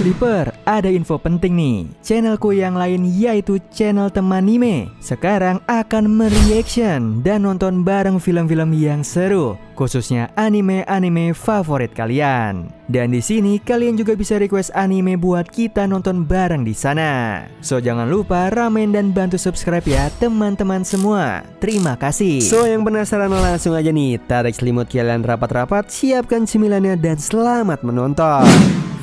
Sleeper, ada info penting nih. Channelku yang lain yaitu channel Temanime sekarang akan mereaction dan nonton bareng film-film yang seru, khususnya anime-anime favorit kalian. Dan di sini kalian juga bisa request anime buat kita nonton bareng di sana. So jangan lupa ramein dan bantu subscribe ya teman-teman semua. Terima kasih. So yang penasaran langsung aja nih, tarik selimut kalian rapat-rapat, siapkan cemilannya dan selamat menonton.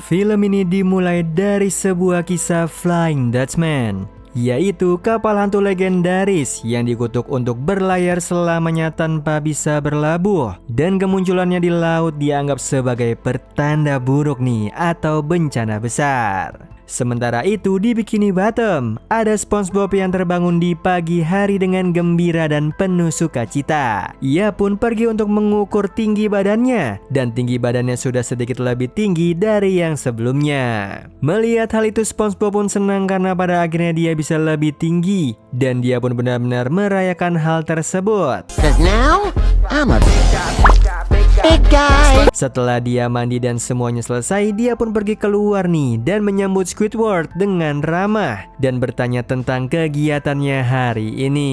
Film ini dimulai dari sebuah kisah Flying Dutchman, yaitu kapal hantu legendaris yang dikutuk untuk berlayar selamanya tanpa bisa berlabuh. Dan kemunculannya di laut dianggap sebagai pertanda buruk nih, atau bencana besar. Sementara itu di Bikini Bottom, ada SpongeBob yang terbangun di pagi hari dengan gembira dan penuh sukacita. Ia pun pergi untuk mengukur tinggi badannya, dan tinggi badannya sudah sedikit lebih tinggi dari yang sebelumnya. Melihat hal itu, SpongeBob pun senang karena pada akhirnya dia bisa lebih tinggi, dan dia pun benar-benar merayakan hal tersebut. Now, I'm a big guy. Setelah dia mandi dan semuanya selesai, dia pun pergi keluar nih dan menyambut Squidward dengan ramah dan bertanya tentang kegiatannya hari ini.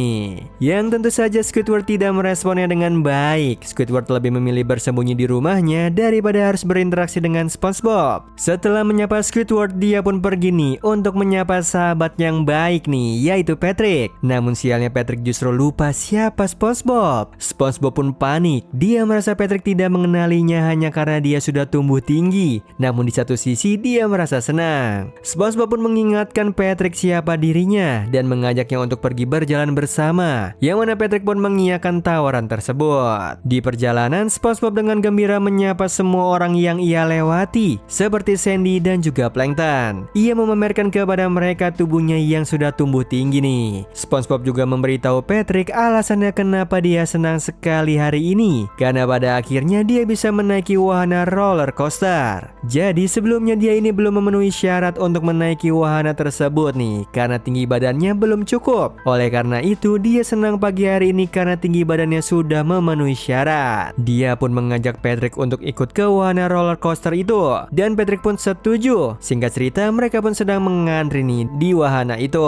Yang tentu saja Squidward tidak meresponnya dengan baik. Squidward lebih memilih bersembunyi di rumahnya daripada harus berinteraksi dengan SpongeBob. Setelah menyapa Squidward, dia pun pergi nih untuk menyapa sahabat yang baik nih, yaitu Patrick. Namun sialnya Patrick justru lupa siapa SpongeBob. SpongeBob pun panik. Dia merasa Patrick tidak mengenalinya hanya karena dia sudah tumbuh tinggi. Namun di satu sisi dia merasa senang. SpongeBob pun mengingatkan Patrick siapa dirinya dan mengajaknya untuk pergi berjalan bersama, yang mana Patrick pun mengiyakan tawaran tersebut. Di perjalanan, SpongeBob dengan gembira menyapa semua orang yang ia lewati, seperti Sandy dan juga Plankton. Ia memamerkan kepada mereka tubuhnya yang sudah tumbuh tinggi nih. SpongeBob juga memberitahu Patrick alasannya kenapa dia senang sekali hari ini, karena pada akhirnya dia bisa menaiki wahana roller coaster. Jadi sebelumnya dia ini belum memenuhi syarat untuk menaiki wahana tersebut nih, karena tinggi badannya belum cukup. Oleh karena itu dia senang pagi hari ini karena tinggi badannya sudah memenuhi syarat. Dia pun mengajak Patrick untuk ikut ke wahana roller coaster itu, dan Patrick pun setuju. Singkat cerita, mereka pun sedang mengantri nih di wahana itu.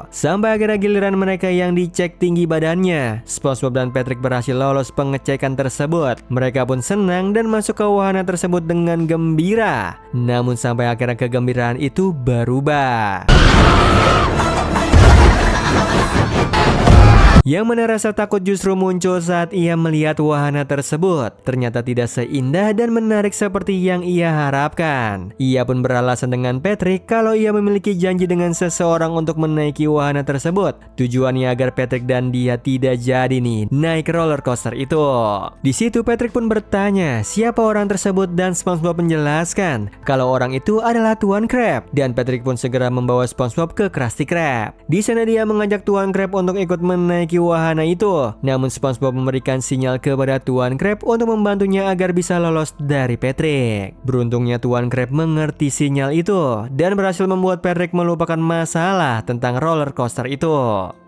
Sampai akhirnya giliran mereka yang dicek tinggi badannya. SpongeBob dan Patrick berhasil lolos pengecekan tersebut. Mereka pun senang dan masuk ke wahana tersebut dengan gembira. Namun sampai akhirnya kegembiraan itu berubah. Yang mana rasa takut justru muncul saat ia melihat wahana tersebut. Ternyata tidak seindah dan menarik seperti yang ia harapkan. Ia pun beralasan dengan Patrick kalau ia memiliki janji dengan seseorang untuk menaiki wahana tersebut. Tujuannya agar Patrick dan dia tidak jadi nih naik roller coaster itu. Di situ Patrick pun bertanya siapa orang tersebut, dan SpongeBob menjelaskan kalau orang itu adalah Tuan Crab, dan Patrick pun segera membawa SpongeBob ke Krusty Krab. Di sana dia mengajak Tuan Crab untuk ikut menaiki wahana itu. Namun SpongeBob memberikan sinyal kepada Tuan Crab untuk membantunya agar bisa lolos dari Patrick. Beruntungnya Tuan Crab mengerti sinyal itu dan berhasil membuat Patrick melupakan masalah tentang roller coaster itu.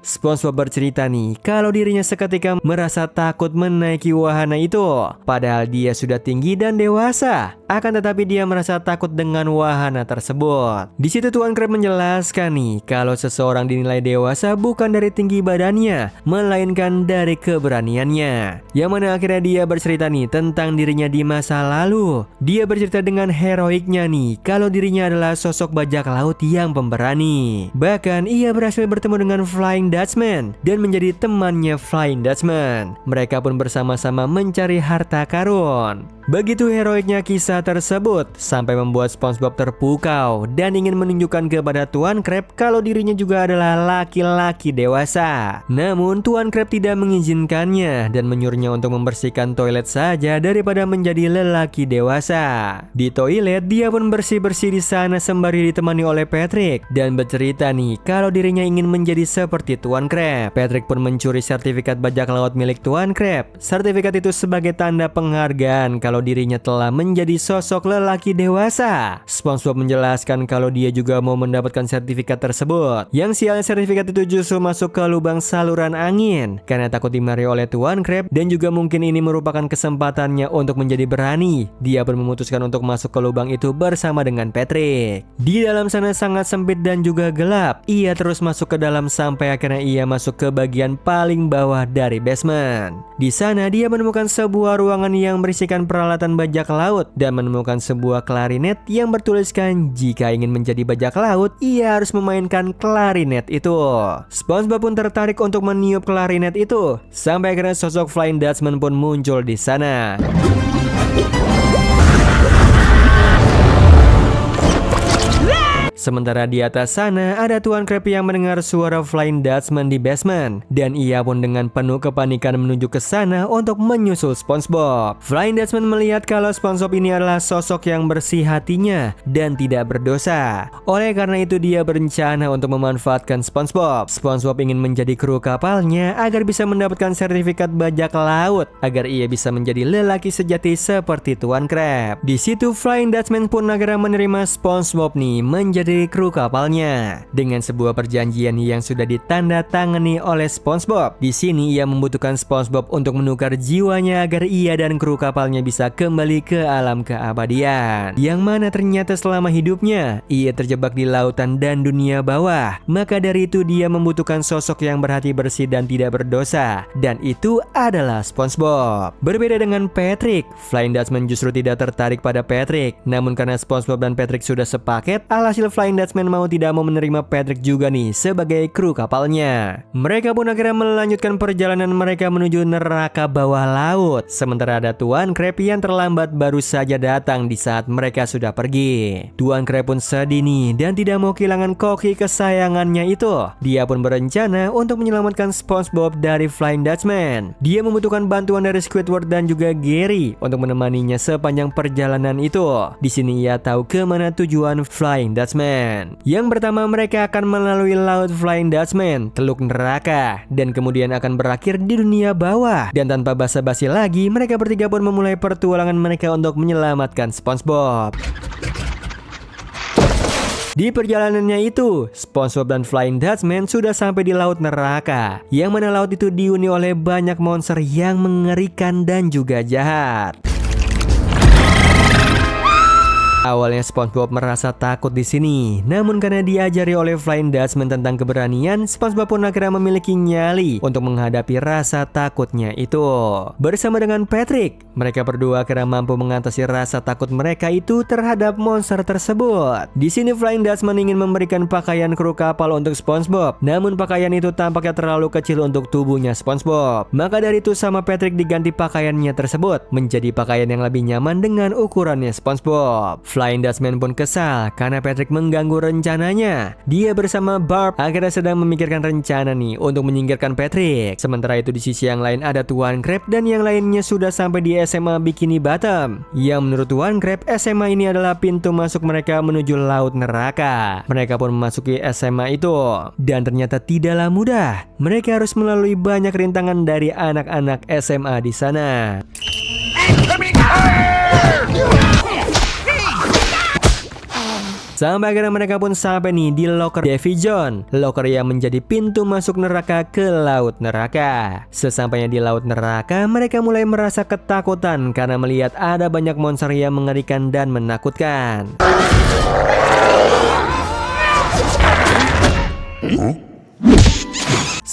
SpongeBob bercerita nih kalau dirinya seketika merasa takut menaiki wahana itu, padahal dia sudah tinggi dan dewasa. Akan tetapi dia merasa takut dengan wahana tersebut. Di situ Tuan Crab menjelaskan nih kalau seseorang dinilai dewasa bukan dari tinggi badannya, melainkan dari keberaniannya. Yang mana akhirnya dia bercerita nih tentang dirinya di masa lalu. Dia bercerita dengan heroiknya nih kalau dirinya adalah sosok bajak laut yang pemberani. Bahkan ia berhasil bertemu dengan Flying Dutchman dan menjadi temannya Flying Dutchman. Mereka pun bersama-sama mencari harta karun. Begitu heroiknya kisah tersebut sampai membuat SpongeBob terpukau dan ingin menunjukkan kepada Tuan Crab kalau dirinya juga adalah laki-laki dewasa. Namun Tuan Crab tidak mengizinkannya dan menyuruhnya untuk membersihkan toilet saja daripada menjadi lelaki dewasa. Di toilet dia pun bersih-bersih di sana sembari ditemani oleh Patrick dan bercerita nih kalau dirinya ingin menjadi seperti Tuan Crab. Patrick pun mencuri sertifikat bajak laut milik Tuan Crab. Sertifikat itu sebagai tanda penghargaan kalau kalau dirinya telah menjadi sosok lelaki dewasa. SpongeBob menjelaskan kalau dia juga mau mendapatkan sertifikat tersebut. Yang sialnya sertifikat itu justru masuk ke lubang saluran angin karena takut dimarahi oleh Tuan Crab, dan juga mungkin ini merupakan kesempatannya untuk menjadi berani. Dia pun memutuskan untuk masuk ke lubang itu bersama dengan Patrick. Di dalam sana sangat sempit dan juga gelap. Ia terus masuk ke dalam sampai akhirnya ia masuk ke bagian paling bawah dari basement. Di sana dia menemukan sebuah ruangan yang berisikan peralatan bajak laut dan menemukan sebuah klarinet yang bertuliskan jika ingin menjadi bajak laut, ia harus memainkan klarinet itu. SpongeBob pun tertarik untuk meniup klarinet itu sampai akhirnya sosok Flying Dutchman pun muncul di sana. Sementara di atas sana ada Tuan Crab yang mendengar suara Flying Dutchman di basement, dan ia pun dengan penuh kepanikan menuju ke sana untuk menyusul SpongeBob. Flying Dutchman melihat kalau SpongeBob ini adalah sosok yang bersih hatinya dan tidak berdosa. Oleh karena itu dia berencana untuk memanfaatkan SpongeBob. SpongeBob ingin menjadi kru kapalnya agar bisa mendapatkan sertifikat bajak laut, agar ia bisa menjadi lelaki sejati seperti Tuan Crab. Di situ Flying Dutchman pun akhirnya menerima SpongeBob nih menjadi kru kapalnya dengan sebuah perjanjian yang sudah ditanda tangani oleh SpongeBob. Di sini ia membutuhkan SpongeBob untuk menukar jiwanya agar ia dan kru kapalnya bisa kembali ke alam keabadian. Yang mana ternyata selama hidupnya ia terjebak di lautan dan dunia bawah. Maka dari itu dia membutuhkan sosok yang berhati bersih dan tidak berdosa, dan itu adalah SpongeBob. Berbeda dengan Patrick, Flying Dutchman justru tidak tertarik pada Patrick. Namun karena SpongeBob dan Patrick sudah sepaket, alhasil Flying Dutchman mau tidak mau menerima Patrick juga nih sebagai kru kapalnya. Mereka pun akhirnya melanjutkan perjalanan mereka menuju neraka bawah laut. Sementara ada Tuan Crab yang terlambat baru saja datang di saat mereka sudah pergi. Tuan Crab pun sedih nih dan tidak mau kehilangan koki kesayangannya itu. Dia pun berencana untuk menyelamatkan SpongeBob dari Flying Dutchman. Dia membutuhkan bantuan dari Squidward dan juga Gary untuk menemaninya sepanjang perjalanan itu. Di sini ia tahu kemana tujuan Flying Dutchman. Yang pertama mereka akan melalui laut Flying Dutchman, teluk neraka, dan kemudian akan berakhir di dunia bawah. Dan tanpa basa-basi lagi, mereka bertiga pun memulai pertualangan mereka untuk menyelamatkan SpongeBob. Di perjalanannya itu, SpongeBob dan Flying Dutchman sudah sampai di laut neraka, yang mana laut itu dihuni oleh banyak monster yang mengerikan dan juga jahat. Awalnya SpongeBob merasa takut di sini, namun karena diajari oleh Flying Dutchman tentang keberanian, SpongeBob pun akhirnya memiliki nyali untuk menghadapi rasa takutnya itu. Bersama dengan Patrick, mereka berdua akhirnya mampu mengatasi rasa takut mereka itu terhadap monster tersebut. Di sini Flying Dutchman ingin memberikan pakaian kru kapal untuk SpongeBob, namun pakaian itu tampaknya terlalu kecil untuk tubuhnya SpongeBob. Maka dari itu sama Patrick diganti pakaiannya tersebut menjadi pakaian yang lebih nyaman dengan ukurannya SpongeBob. Flying Dutchman pun kesal karena Patrick mengganggu rencananya. Dia bersama Barb akhirnya sedang memikirkan rencana nih untuk menyingkirkan Patrick. Sementara itu di sisi yang lain ada Tuan Crab dan yang lainnya sudah sampai di SMA Bikini Bottom. Yang menurut Tuan Crab, SMA ini adalah pintu masuk mereka menuju laut neraka. Mereka pun memasuki SMA itu, dan ternyata tidaklah mudah. Mereka harus melalui banyak rintangan dari anak-anak SMA di sana. Sampai akhirnya mereka pun sampai nih di locker Davy John, locker yang menjadi pintu masuk neraka ke laut neraka. Sesampainya di laut neraka, mereka mulai merasa ketakutan karena melihat ada banyak monster yang mengerikan dan menakutkan.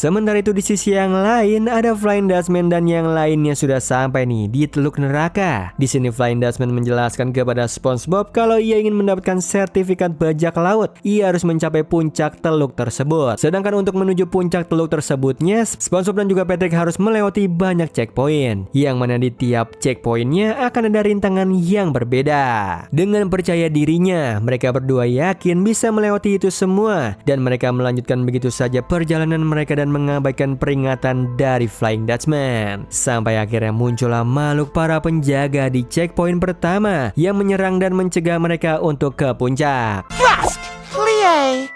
Sementara itu di sisi yang lain ada Flying Dutchman dan yang lainnya sudah sampai nih di teluk neraka. Di sini Flying Dutchman menjelaskan kepada SpongeBob kalau ia ingin mendapatkan sertifikat bajak laut, ia harus mencapai puncak teluk tersebut. Sedangkan untuk menuju puncak teluk tersebutnya, SpongeBob dan juga Patrick harus melewati banyak checkpoint, yang mana di tiap checkpointnya akan ada rintangan yang berbeda. Dengan percaya dirinya, mereka berdua yakin bisa melewati itu semua, dan mereka melanjutkan begitu saja perjalanan mereka dan mengabaikan peringatan dari Flying Dutchman. Sampai akhirnya muncullah makhluk para penjaga di checkpoint pertama yang menyerang dan mencegah mereka untuk ke puncak. Fast! Liay!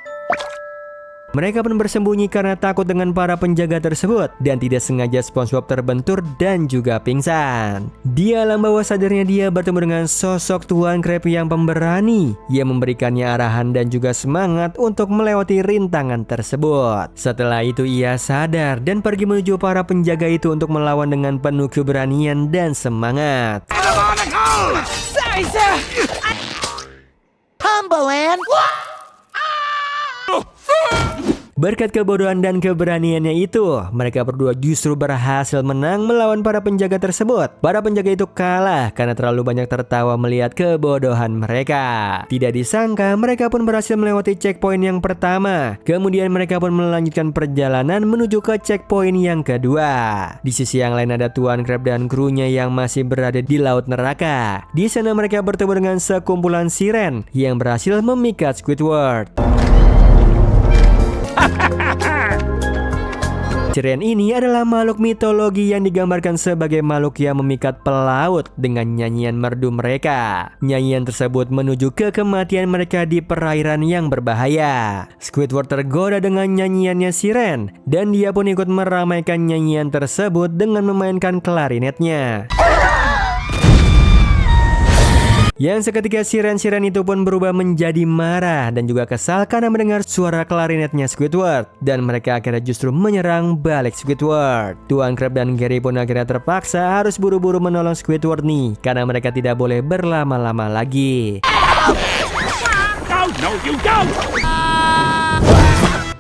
Mereka pun bersembunyi karena takut dengan para penjaga tersebut dan tidak sengaja SpongeBob terbentur dan juga pingsan. Di alam bawah sadarnya dia bertemu dengan sosok Tuan Crab yang pemberani yang memberikannya arahan dan juga semangat untuk melewati rintangan tersebut. Setelah itu ia sadar dan pergi menuju para penjaga itu untuk melawan dengan penuh keberanian dan semangat. Humberland. Berkat kebodohan dan keberaniannya itu, mereka berdua justru berhasil menang melawan para penjaga tersebut. Para penjaga itu kalah karena terlalu banyak tertawa melihat kebodohan mereka. Tidak disangka, mereka pun berhasil melewati checkpoint yang pertama. Kemudian mereka pun melanjutkan perjalanan menuju ke checkpoint yang kedua. Di sisi yang lain ada Tuan Crab dan krunya yang masih berada di laut neraka. Di sana mereka bertemu dengan sekumpulan siren yang berhasil memikat Squidward. Siren ini adalah makhluk mitologi yang digambarkan sebagai makhluk yang memikat pelaut dengan nyanyian merdu mereka. Nyanyian tersebut menuju ke kematian mereka di perairan yang berbahaya. Squidward tergoda dengan nyanyiannya siren dan dia pun ikut meramaikan nyanyian tersebut dengan memainkan klarinetnya. Yang seketika siren-siren itu pun berubah menjadi marah dan juga kesal karena mendengar suara klarinetnya Squidward. Dan mereka akhirnya justru menyerang balik Squidward. Tuan Crab dan Gary pun akhirnya terpaksa harus buru-buru menolong Squidward nih, karena mereka tidak boleh berlama-lama lagi. No, you don't!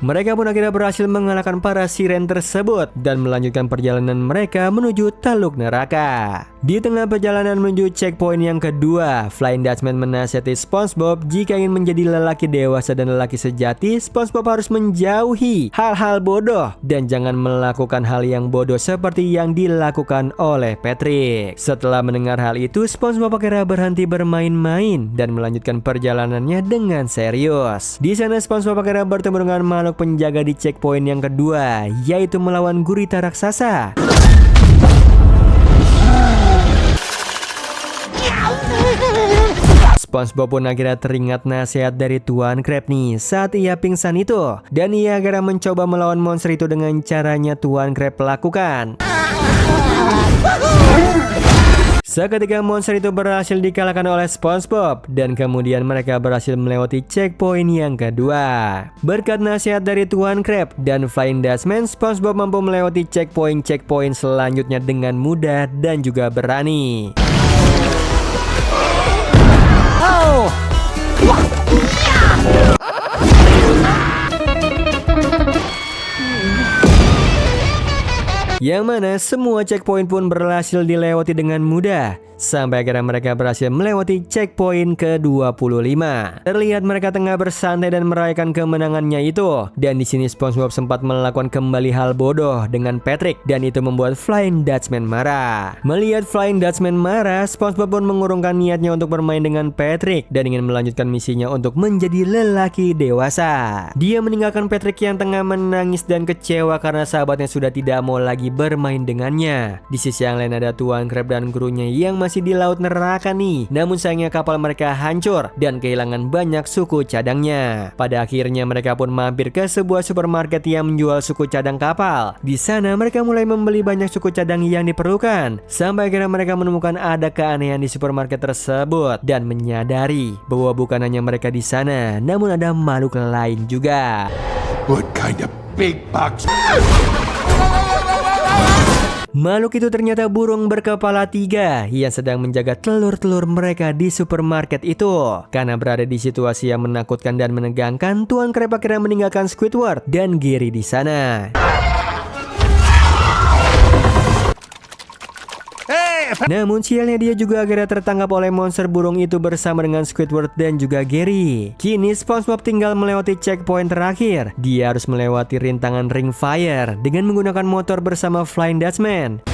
Mereka pun akhirnya berhasil mengalahkan para siren tersebut dan melanjutkan perjalanan mereka menuju Teluk Neraka. Di tengah perjalanan menuju checkpoint yang kedua, Flying Dutchman menasihati SpongeBob jika ingin menjadi lelaki dewasa dan lelaki sejati, SpongeBob harus menjauhi hal-hal bodoh dan jangan melakukan hal yang bodoh seperti yang dilakukan oleh Patrick. Setelah mendengar hal itu, SpongeBob akhirnya berhenti bermain-main dan melanjutkan perjalanannya dengan serius. Di sana SpongeBob akhirnya bertemu dengan makhluk penjaga di checkpoint yang kedua, yaitu melawan gurita raksasa. SpongeBob pun akhirnya teringat nasihat dari Tuan Crab nih saat ia pingsan itu, dan ia akhirnya mencoba melawan monster itu dengan caranya Tuan Crab lakukan. Seketika monster itu berhasil dikalahkan oleh SpongeBob dan kemudian mereka berhasil melewati checkpoint yang kedua. Berkat nasihat dari Tuan Crab dan Flying Dutchman, SpongeBob mampu melewati checkpoint selanjutnya dengan mudah dan juga berani. Oh! Yang mana semua checkpoint pun berhasil dilewati dengan mudah. Sampai akhirnya mereka berhasil melewati checkpoint ke-25. Terlihat mereka tengah bersantai dan merayakan kemenangannya itu. Dan di sini SpongeBob sempat melakukan kembali hal bodoh dengan Patrick dan itu membuat Flying Dutchman marah. Melihat Flying Dutchman marah, SpongeBob pun mengurungkan niatnya untuk bermain dengan Patrick dan ingin melanjutkan misinya untuk menjadi lelaki dewasa. Dia meninggalkan Patrick yang tengah menangis dan kecewa karena sahabatnya sudah tidak mau lagi bermain dengannya. Di sisi yang lain ada Tuan Crab dan krunya yang masih di laut neraka nih. Namun sayangnya kapal mereka hancur dan kehilangan banyak suku cadangnya. Pada akhirnya mereka pun mampir ke sebuah supermarket yang menjual suku cadang kapal. Di sana mereka mulai membeli banyak suku cadang yang diperlukan. Sampai akhirnya mereka menemukan ada keanehan di supermarket tersebut dan menyadari bahwa bukan hanya mereka di sana, namun ada makhluk lain juga. What kind of big box? Makhluk itu ternyata burung berkepala 3 yang sedang menjaga telur-telur mereka di supermarket itu. Karena berada di situasi yang menakutkan dan menegangkan, Tuan Crab akhirnya meninggalkan Squidward dan Gary di sana. Namun sialnya dia juga akhirnya tertangkap oleh monster burung itu bersama dengan Squidward dan juga Gary. Kini SpongeBob tinggal melewati checkpoint terakhir. Dia harus melewati rintangan ring fire dengan menggunakan motor bersama Flying Dutchman.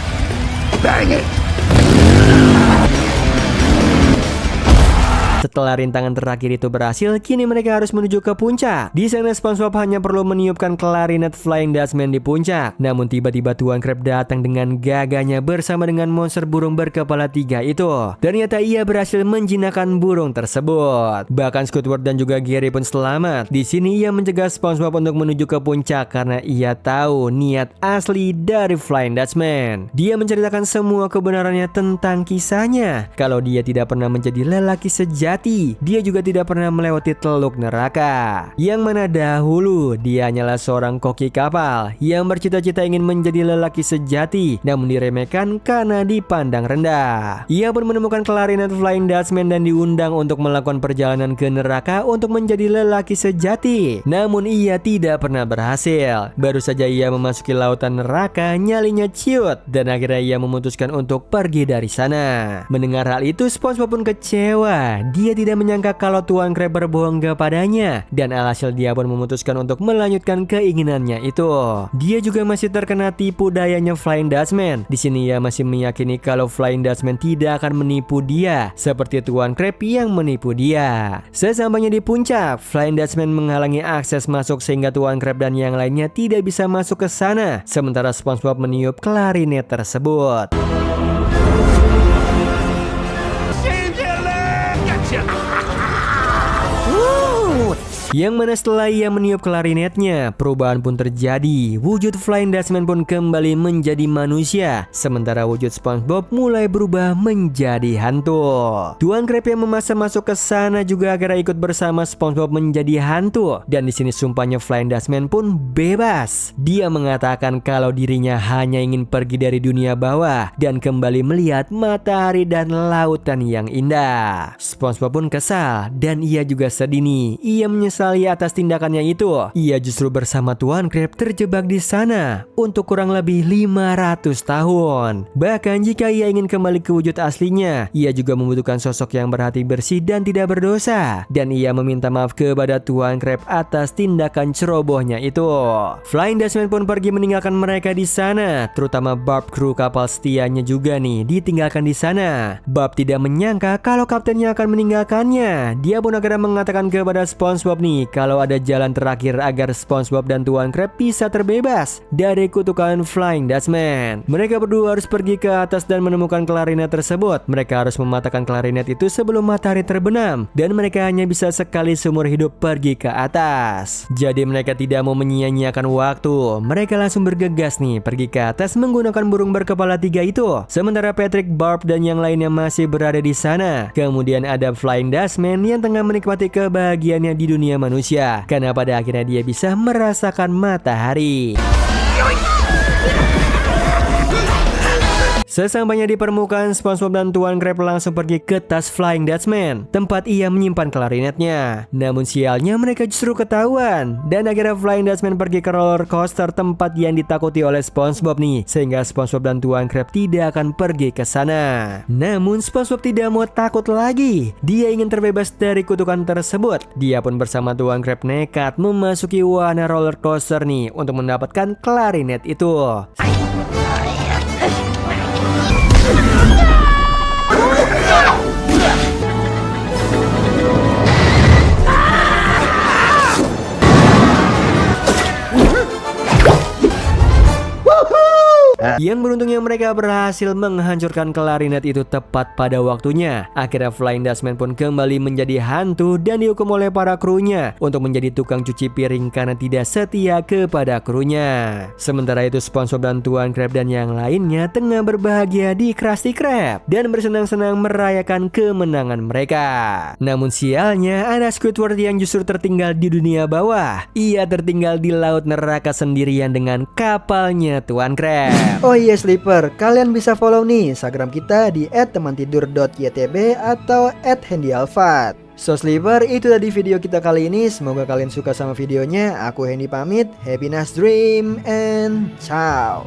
Setelah rintangan terakhir itu berhasil, kini mereka harus menuju ke puncak. Di sana SpongeBob hanya perlu meniupkan klarinet Flying Dutchman di puncak. Namun tiba-tiba Tuan Crab datang dengan gagahnya bersama dengan monster burung berkepala 3 itu. Ternyata ia berhasil menjinakkan burung tersebut. Bahkan Squidward dan juga Gary pun selamat. Di sini ia mencegah SpongeBob untuk menuju ke puncak karena ia tahu niat asli dari Flying Dutchman. Dia menceritakan semua kebenarannya tentang kisahnya. Kalau dia tidak pernah menjadi lelaki sejati, dia juga tidak pernah melewati teluk neraka. Yang mana dahulu dia hanyalah seorang koki kapal yang bercita-cita ingin menjadi lelaki sejati, namun diremehkan karena dipandang rendah. Ia pun menemukan klarinet Flying Dutchman dan diundang untuk melakukan perjalanan ke neraka untuk menjadi lelaki sejati. Namun ia tidak pernah berhasil. Baru saja ia memasuki lautan neraka, nyalinya ciut dan akhirnya ia memutuskan untuk pergi dari sana. Mendengar hal itu, SpongeBob pun kecewa. Dia tidak menyangka kalau Tuan Crab berbohong kepadanya dan alhasil dia pun memutuskan untuk melanjutkan keinginannya itu. Dia juga masih terkena tipu dayanya Flying Dutchman. Di sini ia masih meyakini kalau Flying Dutchman tidak akan menipu dia seperti Tuan Crab yang menipu dia. Sesampainya di puncak, Flying Dutchman menghalangi akses masuk sehingga Tuan Crab dan yang lainnya tidak bisa masuk ke sana. Sementara SpongeBob meniup klarinet tersebut. Yang mana setelah ia meniup klarinetnya, perubahan pun terjadi. Wujud Flying Dutchman pun kembali menjadi manusia, sementara wujud SpongeBob mulai berubah menjadi hantu. Tuan Crab yang memaksa masuk ke sana juga akhirnya ikut bersama SpongeBob menjadi hantu. Dan di sini sumpahnya Flying Dutchman pun bebas. Dia mengatakan kalau dirinya hanya ingin pergi dari dunia bawah dan kembali melihat matahari dan lautan yang indah. SpongeBob pun kesal dan ia juga sedih nih. Ia menyesal atas tindakannya itu. Ia justru bersama Tuan Crab terjebak di sana untuk kurang lebih 500 tahun. Bahkan jika ia ingin kembali ke wujud aslinya, ia juga membutuhkan sosok yang berhati bersih dan tidak berdosa. Dan ia meminta maaf kepada Tuan Crab atas tindakan cerobohnya itu. Flying Dutchman pun pergi meninggalkan mereka di sana, terutama Barb, kru kapal setianya juga nih ditinggalkan di sana. Barb tidak menyangka kalau kaptennya akan meninggalkannya. Dia pun akhirnya mengatakan kepada SpongeBob nih kalau ada jalan terakhir agar SpongeBob dan Tuan Crab bisa terbebas dari kutukan Flying Dutchman. Mereka berdua harus pergi ke atas dan menemukan klarinet tersebut. Mereka harus mematahkan klarinet itu sebelum matahari terbenam dan mereka hanya bisa sekali seumur hidup pergi ke atas. Jadi mereka tidak mau menyia-nyiakan waktu. Mereka langsung bergegas nih pergi ke atas menggunakan burung berkepala 3 itu. Sementara Patrick, Barb dan yang lainnya masih berada di sana. Kemudian ada Flying Dutchman yang tengah menikmati kebahagiaannya di dunia manusia karena pada akhirnya dia bisa merasakan matahari. Sesampainya di permukaan, SpongeBob dan Tuan Crab langsung pergi ke tas Flying Dutchman, tempat ia menyimpan klarinetnya. Namun sialnya mereka justru ketahuan dan akhirnya Flying Dutchman pergi ke roller coaster tempat yang ditakuti oleh SpongeBob nih, sehingga SpongeBob dan Tuan Crab tidak akan pergi ke sana. Namun SpongeBob tidak mau takut lagi. Dia ingin terbebas dari kutukan tersebut. Dia pun bersama Tuan Crab nekat memasuki wahana roller coaster nih untuk mendapatkan klarinet itu. Yang beruntungnya mereka berhasil menghancurkan klarinet itu tepat pada waktunya. Akhirnya Flying Dutchman pun kembali menjadi hantu dan dihukum oleh para krunya untuk menjadi tukang cuci piring karena tidak setia kepada krunya. Sementara itu SpongeBob dan Tuan Crab dan yang lainnya tengah berbahagia di Krusty Krab dan bersenang-senang merayakan kemenangan mereka. Namun sialnya ada Squidward yang justru tertinggal di dunia bawah. Ia tertinggal di laut neraka sendirian dengan kapalnya Tuan Crab. Oh iya Sleeper, kalian bisa follow nih Instagram kita di @temantidur.ytb atau @handyalfat. So Sleeper, itu tadi video kita kali ini. Semoga kalian suka sama videonya. Aku Hendy pamit. Happy nice dream and ciao.